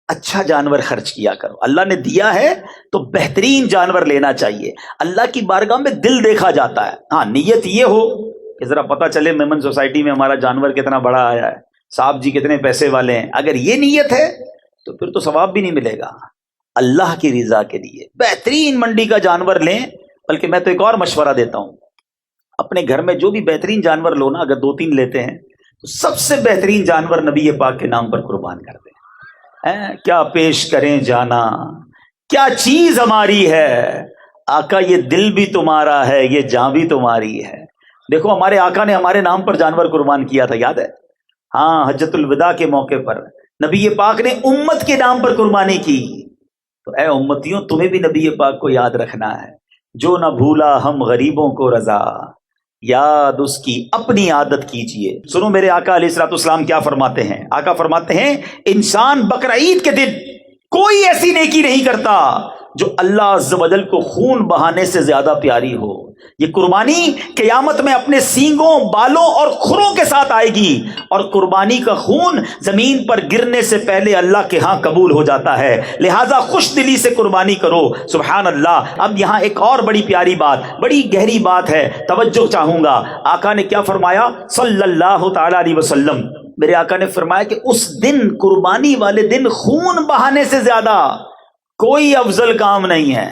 اچھا جانور خرچ کیا کرو. اللہ نے دیا ہے تو بہترین جانور لینا چاہیے. اللہ کی بارگاہ میں دل دیکھا جاتا ہے. ہاں نیت یہ ہو کہ ذرا پتہ چلے میمن سوسائٹی میں ہمارا جانور کتنا بڑا آیا ہے، صاحب جی کتنے پیسے والے ہیں. اگر یہ نیت ہے تو پھر تو ثواب بھی نہیں ملے گا. اللہ کی رضا کے لیے بہترین منڈی کا جانور لیں. بلکہ میں تو ایک اور مشورہ دیتا ہوں، اپنے گھر میں جو بھی بہترین جانور لو نا، اگر 2-3 لیتے ہیں تو سب سے بہترین جانور نبی پاک کے نام پر قربان کر دیں. کیا پیش کریں جانا، کیا چیز ہماری ہے آقا، یہ دل بھی تمہارا ہے، یہ جاں بھی تمہاری ہے. دیکھو ہمارے آقا نے ہمارے نام پر جانور قربان کیا تھا، یاد ہے؟ ہاں، حجۃ الوداع کے موقع پر نبی پاک نے امت کے نام پر قربانی کی. تو اے امتیوں، تمہیں بھی نبی پاک کو یاد رکھنا ہے. جو نہ بھولا ہم غریبوں کو رضا، یاد اس کی اپنی عادت کیجئے. سنو میرے آقا علیہ الصلوۃ والسلام کیا فرماتے ہیں. آقا فرماتے ہیں انسان بقرعید کے دن کوئی ایسی نیکی نہیں کرتا جو اللہ عز و جل کو خون بہانے سے زیادہ پیاری ہو. یہ قربانی قیامت میں اپنے سینگوں، بالوں اور کھروں کے ساتھ آئے گی، اور قربانی کا خون زمین پر گرنے سے پہلے اللہ کے ہاں قبول ہو جاتا ہے. لہٰذا خوش دلی سے قربانی کرو. سبحان اللہ. اب یہاں ایک اور بڑی پیاری بات، بڑی گہری بات ہے، توجہ چاہوں گا. آقا نے کیا فرمایا صلی اللہ تعالی علیہ وسلم؟ میرے آقا نے فرمایا کہ اس دن، قربانی والے دن، خون بہانے سے زیادہ کوئی افضل کام نہیں ہے.